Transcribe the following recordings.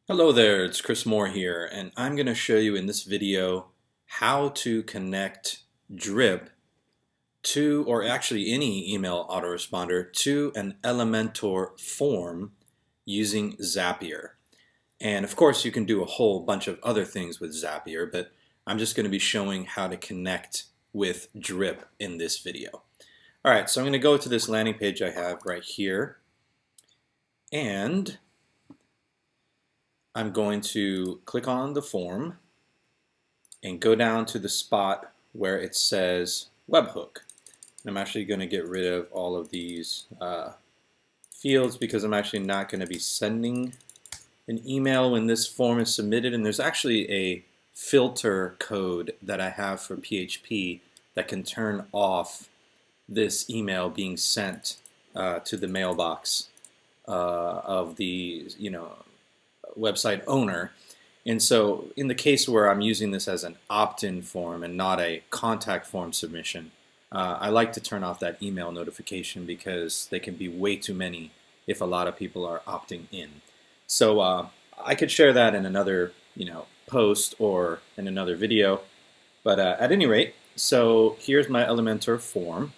Hello there, it's Chris Moore here, and I'm going to show you in this video how to connect Drip to, or actually any email autoresponder, to an Elementor form using Zapier. And of course you can do a whole bunch of other things with Zapier, but I'm just going to be showing how to connect with Drip in this video. Alright, so I'm going to go to this landing page I have right here, and I'm going to click on the form and go down to the spot where it says webhook. I'm actually going to get rid of all of these fields because I'm actually not going to be sending an email when this form is submitted, and there's actually a filter code that I have for PHP that can turn off this email being sent to the mailbox of the website owner. And so in the case where I'm using this as an opt-in form and not a contact form submission, I like to turn off that email notification because they can be way too many if a lot of people are opting in. So I could share that in another post or in another video, but at any rate, so here's my Elementor form,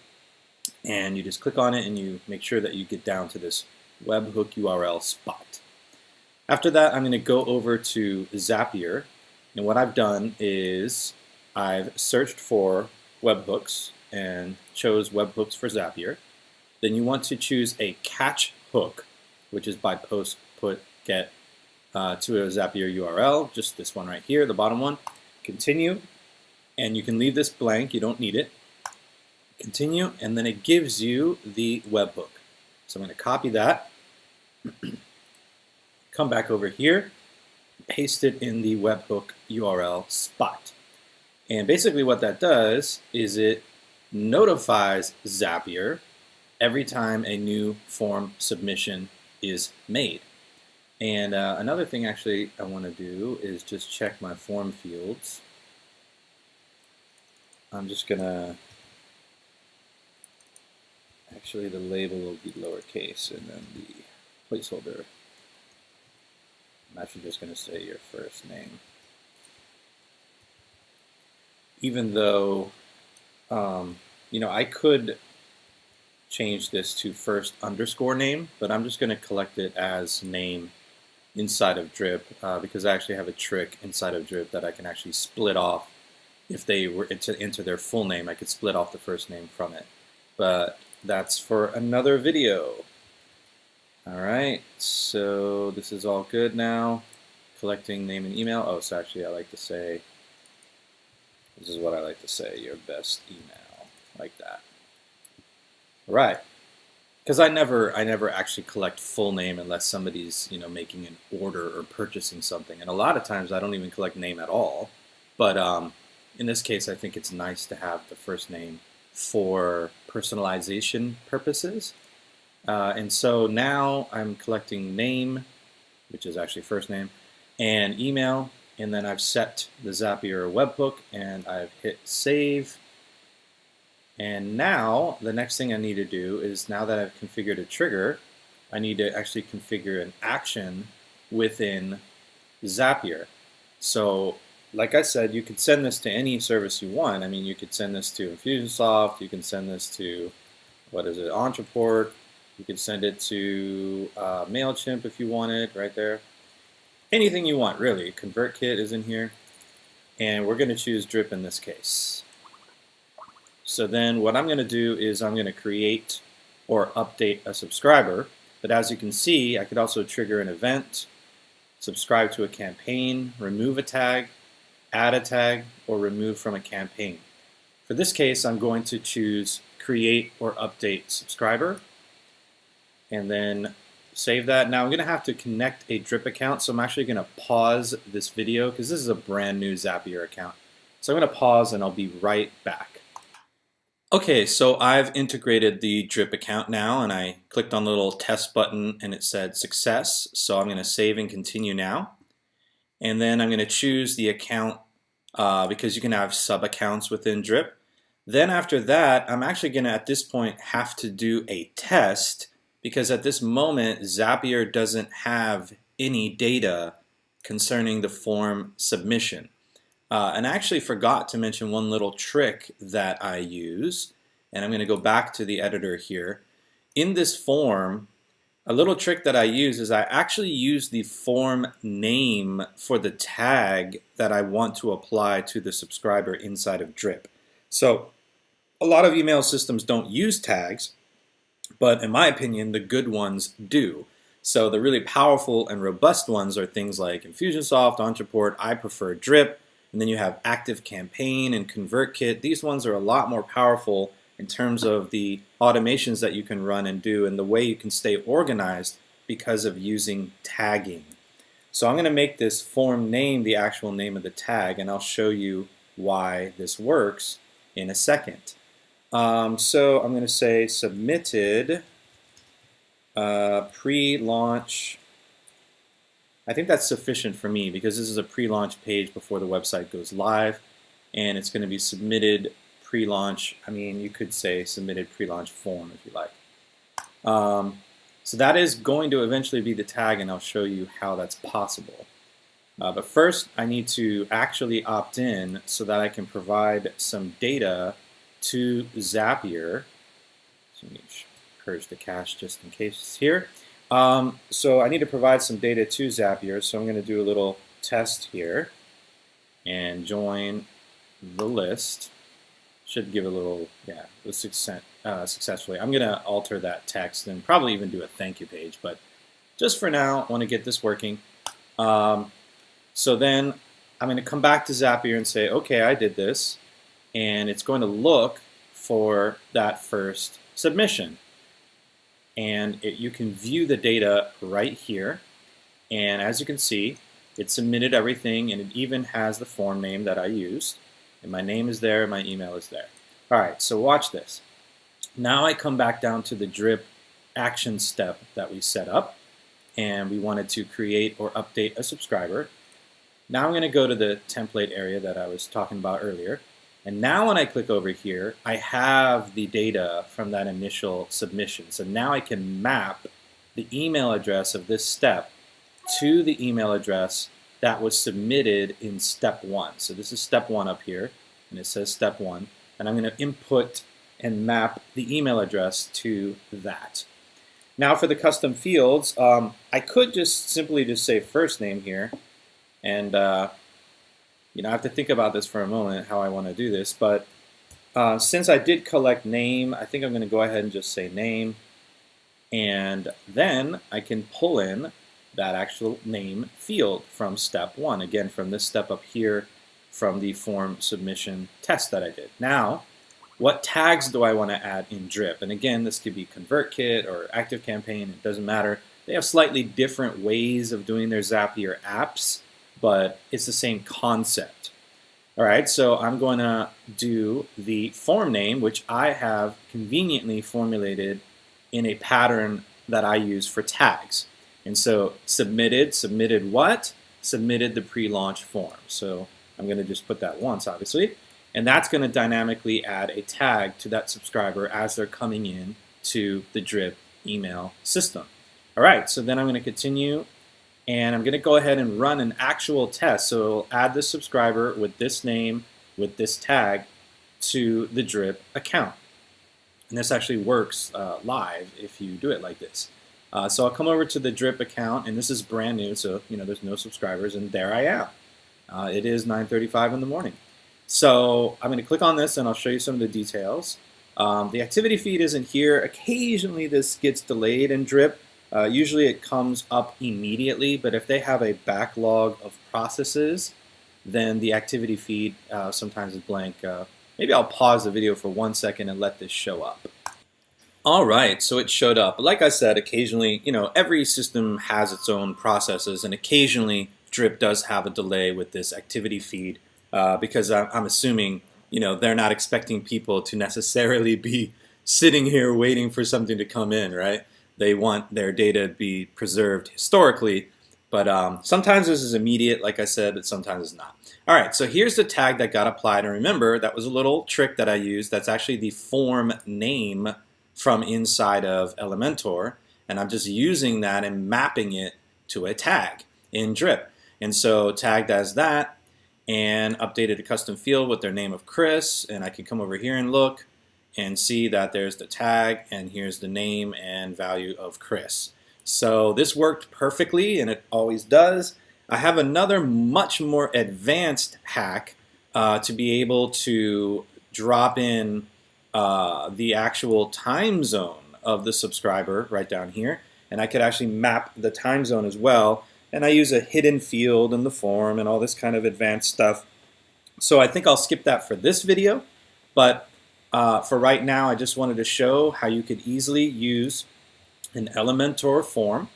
and you just click on it and you make sure that you get down to this webhook URL spot. After that, I'm going to go over to Zapier, and what I've done is I've searched for webhooks and chose webhooks for Zapier. Then you want to choose a catch hook, which is by post, put, get to a Zapier URL, just this one right here, the bottom one. Continue, and you can leave this blank, you don't need it. Continue, and then it gives you the webhook. So I'm going to copy that. Come back over here, paste it in the webhook URL spot. And basically what that does is it notifies Zapier every time a new form submission is made. And another thing actually I want to do is just check my form fields. I'm just going to, actually the label will be lowercase and then the placeholder, I'm actually just going to say your first name. Even though, I could change this to first underscore name, but I'm just going to collect it as name inside of Drip because I actually have a trick inside of Drip that I can actually split off. If they were to enter their full name, I could split off the first name from it. But that's for another video. Alright, so this is all good now. Collecting name and email. Oh, so actually I like to say, this is what I like to say, your best email, like that. Alright, because I never actually collect full name unless somebody's making an order or purchasing something. And a lot of times I don't even collect name at all. But in this case I think it's nice to have the first name for personalization purposes. And so now I'm collecting name, which is actually first name, and email, and then I've set the Zapier webhook and I've hit save. And now the next thing I need to do is, now that I've configured a trigger, I need to actually configure an action within Zapier. So like I said, you could send this to any service you want. I mean, you could send this to Infusionsoft, you can send this to, Entreport. You could send it to MailChimp if you wanted, right there. Anything you want, really. ConvertKit is in here. And we're going to choose Drip in this case. So then what I'm going to do is I'm going to create or update a subscriber. But as you can see, I could also trigger an event, subscribe to a campaign, remove a tag, add a tag, or remove from a campaign. For this case, I'm going to choose create or update subscriber, and then save that. Now I'm going to have to connect a Drip account, so I'm actually going to pause this video because this is a brand new Zapier account. So I'm going to pause and I'll be right back. Okay, so I've integrated the Drip account now, and I clicked on the little test button and it said success. So I'm going to save and continue now. And then I'm going to choose the account because you can have sub-accounts within Drip. Then after that, I'm actually going to, at this point, have to do a test because at this moment, Zapier doesn't have any data concerning the form submission. And I actually forgot to mention one little trick that I use, and I'm going to go back to the editor here. In this form, a little trick that I use is I actually use the form name for the tag that I want to apply to the subscriber inside of Drip. So a lot of email systems don't use tags, but in my opinion, the good ones do. So the really powerful and robust ones are things like Infusionsoft, Ontraport. I prefer Drip. And then you have ActiveCampaign and ConvertKit. These ones are a lot more powerful in terms of the automations that you can run and do and the way you can stay organized because of using tagging. So I'm going to make this form name the actual name of the tag, and I'll show you why this works in a second. So I'm going to say submitted pre-launch. I think that's sufficient for me because this is a pre-launch page before the website goes live, and it's going to be submitted pre-launch. I mean, you could say submitted pre-launch form if you like. So that is going to eventually be the tag, and I'll show you how that's possible. But first, I need to actually opt in so that I can provide some data to Zapier. So let me purge the cache just in case it's here. So I need to provide some data to Zapier, so I'm going to do a little test here and join the list. Should give a little, yeah, it was successfully. I'm going to alter that text and probably even do a thank you page, but just for now, I want to get this working. So then I'm going to come back to Zapier and say, okay, I did this, and it's going to look for that first submission. And you can view the data right here, and as you can see, it submitted everything, and it even has the form name that I used, and my name is there, my email is there. Alright, so watch this. Now I come back down to the Drip action step that we set up, and we wanted to create or update a subscriber. Now I'm going to go to the template area that I was talking about earlier. And now when I click over here, I have the data from that initial submission. So now I can map the email address of this step to the email address that was submitted in step 1. So this is step 1 up here, and it says step 1. And I'm going to input and map the email address to that. Now for the custom fields, I could just simply say first name here, and I have to think about this for a moment, how I want to do this, but since I did collect name, I think I'm going to go ahead and just say name, and then I can pull in that actual name field from step 1, again from this step up here from the form submission test that I did. Now, what tags do I want to add in Drip? And again, this could be ConvertKit or ActiveCampaign, it doesn't matter. They have slightly different ways of doing their Zapier apps, but it's the same concept. All right, so I'm going to do the form name, which I have conveniently formulated in a pattern that I use for tags. And so submitted what? Submitted the pre-launch form. So I'm going to just put that once, obviously. And that's going to dynamically add a tag to that subscriber as they're coming in to the Drip email system. All right, so then I'm going to continue, and I'm going to go ahead and run an actual test. So it'll add the subscriber with this name, with this tag, to the Drip account. And this actually works live if you do it like this. So I'll come over to the Drip account, and this is brand new, so there's no subscribers, and there I am. It is 9:35 in the morning. So I'm going to click on this, and I'll show you some of the details. The activity feed isn't here. Occasionally this gets delayed in Drip. Usually it comes up immediately, but if they have a backlog of processes, then the activity feed sometimes is blank. Maybe I'll pause the video for 1 second and let this show up. All right, so it showed up. Like I said, occasionally, every system has its own processes, and occasionally Drip does have a delay with this activity feed because I'm assuming, they're not expecting people to necessarily be sitting here waiting for something to come in, right? They want their data to be preserved historically, but sometimes this is immediate, like I said, but sometimes it's not. All right, so here's the tag that got applied, and remember, that was a little trick that I used. That's actually the form name from inside of Elementor, and I'm just using that and mapping it to a tag in Drip. And so tagged as that, and updated a custom field with their name of Chris, and I can come over here and look and see that there's the tag, and here's the name and value of Chris. So this worked perfectly, and it always does. I have another much more advanced hack to be able to drop in the actual time zone of the subscriber right down here, and I could actually map the time zone as well, and I use a hidden field in the form and all this kind of advanced stuff. So I think I'll skip that for this video, but for right now I just wanted to show how you could easily use an Elementor form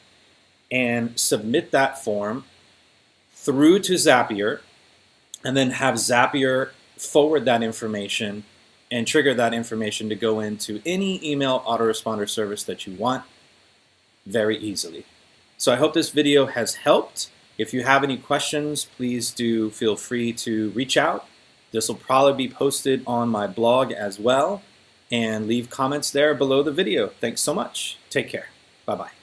and submit that form through to Zapier, and then have Zapier forward that information and trigger that information to go into any email autoresponder service that you want very easily. So I hope this video has helped. If you have any questions, please do feel free to reach out. This will probably be posted on my blog as well, and leave comments there below the video. Thanks so much. Take care. Bye-bye.